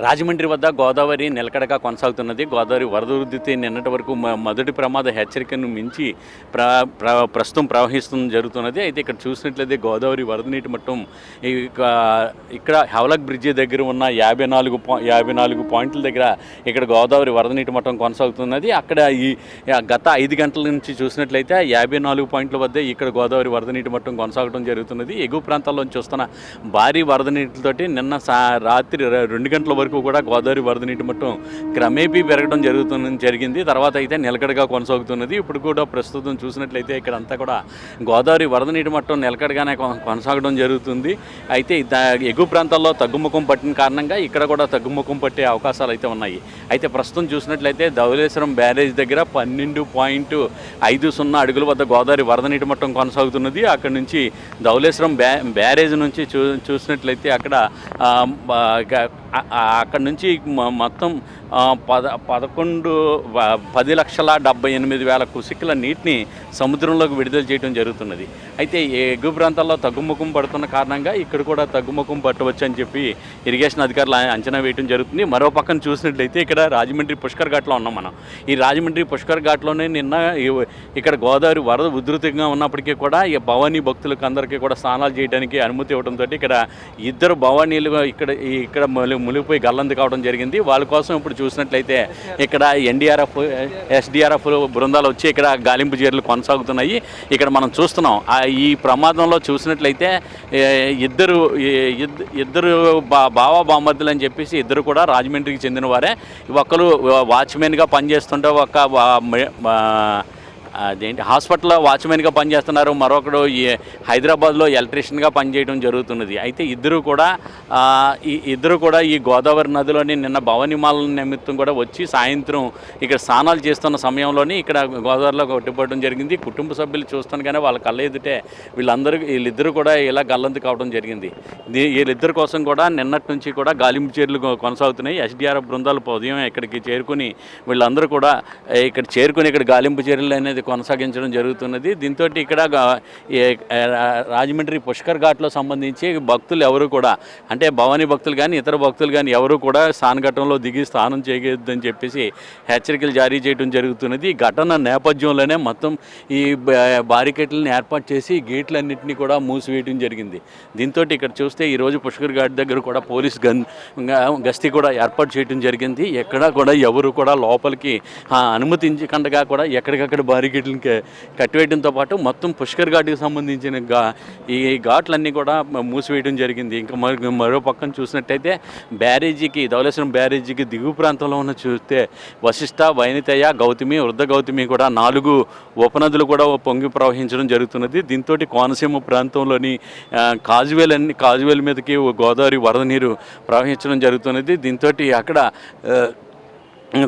రాజమండ్రి వద్ద గోదావరి నిలకడగా కొనసాగుతున్నది. గోదావరి వరద ఉధృతి నిన్నటి వరకు మొదటి ప్రమాద హెచ్చరికను మించి ప్రస్తుతం జరుగుతున్నది. అయితే ఇక్కడ చూసినట్లయితే గోదావరి వరద నీటి మట్టం ఇక్కడ హెవలక్ బ్రిడ్జి దగ్గర ఉన్న 54 పాయింట్ల దగ్గర ఇక్కడ గోదావరి వరద నీటి మట్టం కొనసాగుతున్నది. అక్కడ ఈ గత 5 గంటల నుంచి చూసినట్లయితే 54 పాయింట్ల వద్ద ఇక్కడ గోదావరి వరద నీటి మట్టం కొనసాగడం జరుగుతున్నది. ఎగువ ప్రాంతాల్లోంచి వస్తున్న భారీ వరద నీటితోటి నిన్న రాత్రి 2 గంటల వరకు కూడా గోదావరి వరద నీటి మట్టం క్రమేపీ పెరగడం జరిగింది. తర్వాత అయితే నిలకడగా కొనసాగుతున్నది. ఇప్పుడు కూడా ప్రస్తుతం చూసినట్లయితే ఇక్కడ అంతా కూడా గోదావరి వరద నీటి మట్టం నిలకడగానే కొనసాగడం జరుగుతుంది. అయితే ఎగువ ప్రాంతాల్లో తగ్గుముఖం పట్టిన కారణంగా ఇక్కడ కూడా తగ్గుముఖం పట్టే అవకాశాలు అయితే ఉన్నాయి. అయితే ప్రస్తుతం చూసినట్లయితే ధవళేశ్వరం బ్యారేజ్ దగ్గర 12.50 అడుగుల వద్ద గోదావరి వరద నీటి మట్టం కొనసాగుతున్నది. అక్కడ నుంచి ధవళేశ్వరం బ్యారేజ్ నుంచి చూసినట్లయితే అక్కడ నుంచి మొత్తం 10,78,000 క్యూసెక్కుల నీటిని సముద్రంలోకి విడుదల చేయడం జరుగుతున్నది. అయితే ఎగువ ప్రాంతాల్లో తగ్గుముఖం పడుతున్న కారణంగా ఇక్కడ కూడా తగ్గుముఖం పట్టవచ్చు అని చెప్పి ఇరిగేషన్ అధికారులు అంచనా వేయడం జరుగుతుంది. మరో పక్కన చూసినట్లయితే ఇక్కడ రాజమండ్రి పుష్కర్ ఘాట్లో ఉన్నాం మనం. ఈ రాజమండ్రి పుష్కర్ ఘాట్లోనే నిన్న ఇక్కడ గోదావరి వరద ఉధృతంగా ఉన్నప్పటికీ కూడా ఈ భవానీ భక్తులకు అందరికీ కూడా స్నానాలు చేయడానికి అనుమతి ఇవ్వడంతో ఇక్కడ 2 భవానీలు ఇక్కడ మునిగిపోయి గల్లందు కావడం జరిగింది. వాళ్ళ కోసం ఇప్పుడు చూసినట్లయితే ఇక్కడ ఎన్డీఆర్ఎఫ్ ఎస్డీఆర్ఎఫ్ బృందాలు వచ్చి ఇక్కడ గాలింపు చర్యలు కొనసాగుతున్నాయి. ఇక్కడ మనం చూస్తున్నాం ఈ ప్రమాదంలో చూసినట్లయితే ఇద్దరు బామర్దులు అని చెప్పేసి ఇద్దరు కూడా రాజమండ్రికి చెందిన వారే. ఒకరు వాచ్మెన్గా పనిచేస్తుంటే అదేంటి హాస్పిటల్లో వాచ్మెన్గా పనిచేస్తున్నారు. మరొకడు హైదరాబాద్లో ఎలక్ట్రీషియన్గా పనిచేయడం జరుగుతున్నది. అయితే ఇద్దరు కూడా ఈ గోదావరి నదిలోని నిన్న భవనిమాల నిమిత్తం కూడా వచ్చి సాయంత్రం ఇక్కడ స్నానాలు చేస్తున్న సమయంలోనే ఇక్కడ గోదావరిలో కొట్టిపోవడం జరిగింది. కుటుంబ సభ్యులు చూస్తాను కానీ వాళ్ళ కళ్ళ ఎదుటే వీళ్ళిద్దరూ కూడా ఇలా గల్లంతు కావడం జరిగింది. వీళ్ళిద్దరి కోసం కూడా నిన్నటి నుంచి కూడా గాలింపు చర్యలు కొనసాగుతున్నాయి. ఎస్డీఆర్ఎఫ్ బృందాలు ఉదయం ఇక్కడికి చేరుకుని వీళ్ళందరూ కూడా ఇక్కడ గాలింపు చర్యలు అనేది కొనసాగించడం జరుగుతున్నది. దీంతో ఇక్కడ రాజమండ్రి పుష్కర్ ఘాట్లో సంబంధించి భక్తులు ఎవరు కూడా అంటే భవానీ భక్తులు కానీ ఇతర భక్తులు కానీ ఎవరు కూడా స్నానఘట్టంలో దిగి స్నానం చేయొద్దని చెప్పేసి హెచ్చరికలు జారీ చేయడం జరుగుతున్నది. ఈ ఘటన నేపథ్యంలోనే మొత్తం ఈ బారికేట్లను ఏర్పాటు చేసి గేట్లన్నింటినీ కూడా మూసివేయడం జరిగింది. దీంతో ఇక్కడ చూస్తే ఈరోజు పుష్కర్ ఘాట్ దగ్గర కూడా పోలీస్ గస్తీ కూడా ఏర్పాటు చేయడం జరిగింది. ఎక్కడా కూడా ఎవరు కూడా లోపలికి అనుమతించకుండా కూడా ఎక్కడికక్కడ బారికేట్లను కట్టివేయడంతో పాటు మొత్తం పుష్కర్ ఘాట్కి సంబంధించిన ఈ ఘాట్లన్నీ కూడా మూసివేయడం జరిగింది. ఇంకా మరో పక్కన చూసినట్టయితే ధవళేశ్వరం బ్యారేజీకి దిగువ ప్రాంతంలో ఉన్న చూస్తే వశిష్ట, వైనతేయ, గౌతమి, వృద్ధ గౌతమి కూడా 4 ఉపనదులు కూడా పొంగి ప్రవహించడం జరుగుతున్నది. దీంతో కోనసీమ ప్రాంతంలోని కాజువేల్ మీదకి గోదావరి వరద నీరు ప్రవహించడం జరుగుతున్నది. దీంతో అక్కడ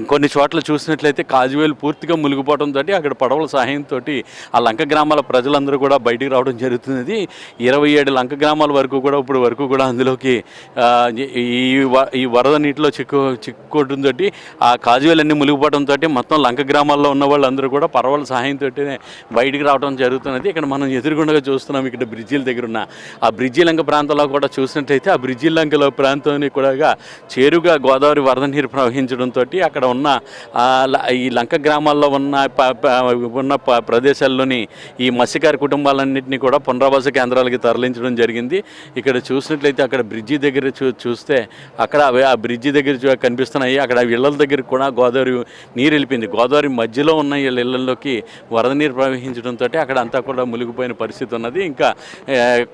కొన్ని చోట్ల చూసినట్లయితే కాజువేలు పూర్తిగా మునిగిపోవడంతో అక్కడ పడవల సహాయంతో ఆ లంక గ్రామాల ప్రజలందరూ కూడా బయటికి రావడం జరుగుతున్నది. 27 లంక గ్రామాల వరకు కూడా అందులోకి ఈ వరద నీటిలో చిక్కుకోవడంతో ఆ కాజువేలన్నీ మునిగిపోవడంతో మొత్తం లంక గ్రామాల్లో ఉన్న వాళ్ళందరూ కూడా పడవల సహాయంతో బయటికి రావడం జరుగుతున్నది. ఇక్కడ మనం ఎదురుగుండగా చూస్తున్నాం. ఇక్కడ బ్రిడ్జిల దగ్గర ఉన్న ఆ బ్రిడ్జి లంక ప్రాంతంలో కూడా చూసినట్లయితే ఆ బ్రిడ్జి లంకల ప్రాంతాన్ని కూడా చేరుగా గోదావరి వరద నీరు ప్రవహించడంతో అక్కడ ఉన్న ఈ లంక గ్రామాల్లో ఉన్న ప్రదేశాల్లోని ఈ మత్స్యకార కుటుంబాలన్నింటినీ కూడా పునరావాస కేంద్రాలకి తరలించడం జరిగింది. ఇక్కడ చూసినట్లయితే అక్కడ బ్రిడ్జి దగ్గర చూస్తే అక్కడ ఆ బ్రిడ్జి దగ్గర కనిపిస్తున్నాయి. అక్కడ ఇళ్ల దగ్గర కూడా గోదావరి నీరు వెళ్ళిపోయింది. గోదావరి మధ్యలో ఉన్న ఇళ్లలోకి వరద నీరు ప్రవహించడంతో అక్కడ అంతా కూడా మునిగిపోయిన పరిస్థితి ఉన్నది. ఇంకా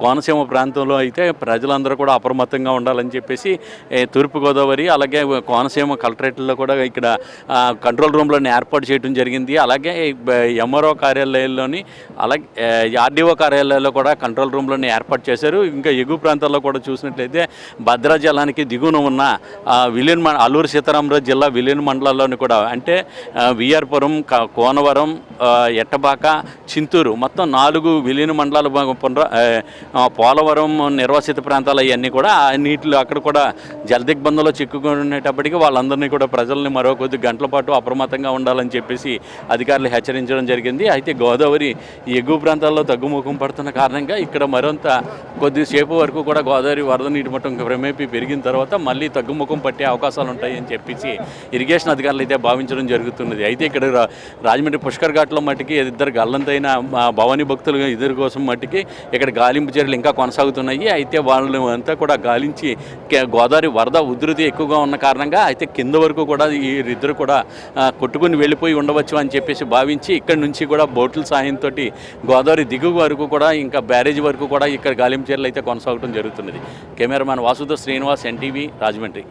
కోనసీమ ప్రాంతంలో అయితే ప్రజలందరూ కూడా అప్రమత్తంగా ఉండాలని చెప్పేసి తూర్పుగోదావరి అలాగే కోనసీమ కలెక్టరేట్లో కూడా ఇక్కడ కంట్రోల్ రూమ్లను ఏర్పాటు చేయడం జరిగింది. అలాగే ఎంఆర్ఓ కార్యాలయాల్లోని అలాగే ఆర్డీఓ కార్యాలయాల్లో కూడా కంట్రోల్ రూమ్లను ఏర్పాటు చేశారు. ఇంకా ఎగువ ప్రాంతాల్లో కూడా చూసినట్లయితే భద్రాచలానికి దిగువన ఉన్న అల్లూరు సీతారామరాజు జిల్లా విలీన మండలాల్లోని కూడా అంటే విఆర్పురం, కోనవరం, ఎట్టబాక, చింతూరు మొత్తం 4 విలీన మండలాలు పోలవరం నిర్వాసిత ప్రాంతాలు అవన్నీ కూడా నీటిలో అక్కడ కూడా జలదిగ్బంధంలో చిక్కుకునేటప్పటికీ వాళ్ళందరినీ కూడా ప్రజల్ని మరో కొద్ది గంటల పాటు అప్రమత్తంగా ఉండాలని చెప్పేసి అధికారులు హెచ్చరించడం జరిగింది. అయితే గోదావరి ఎగువ ప్రాంతాల్లో తగ్గుముఖం పడుతున్న కారణంగా ఇక్కడ మరింత కొద్దిసేపు వరకు కూడా గోదావరి వరద నీటి మట్టం క్రమేపీ పెరిగిన తర్వాత మళ్ళీ తగ్గుముఖం పట్టే అవకాశాలు ఉంటాయని చెప్పేసి ఇరిగేషన్ అధికారులు అయితే భావించడం జరుగుతున్నది. అయితే ఇక్కడ రాజమండ్రి పుష్కర్ ఘాట్లో మట్టికి ఇద్దరు గల్లంతైన భవానీ భక్తులు ఇద్దరి కోసం మట్టికి ఇక్కడ గాలింపు చర్యలు ఇంకా కొనసాగుతున్నాయి. అయితే వాళ్ళు అంతా కూడా గాలించి గోదావరి వరద ఉధృతి ఎక్కువగా ఉన్న కారణంగా అయితే కింద వరకు కూడా ఈ ఇద్దరు కూడా కొట్టుకుని వెళ్ళిపోయి ఉండవచ్చు అని చెప్పేసి భావించి ఇక్కడ నుంచి కూడా బోట్ల సాయంతో గోదావరి దిగువ వరకు కూడా ఇంకా బ్యారేజ్ వరకు కూడా ఇక్కడ గాలింపు చర్యలు అయితే కొనసాగడం జరుగుతున్నది. కెమెరామ్యాన్ వాసుతో శ్రీనివాస్, ఎన్టీవీ, రాజమండ్రి.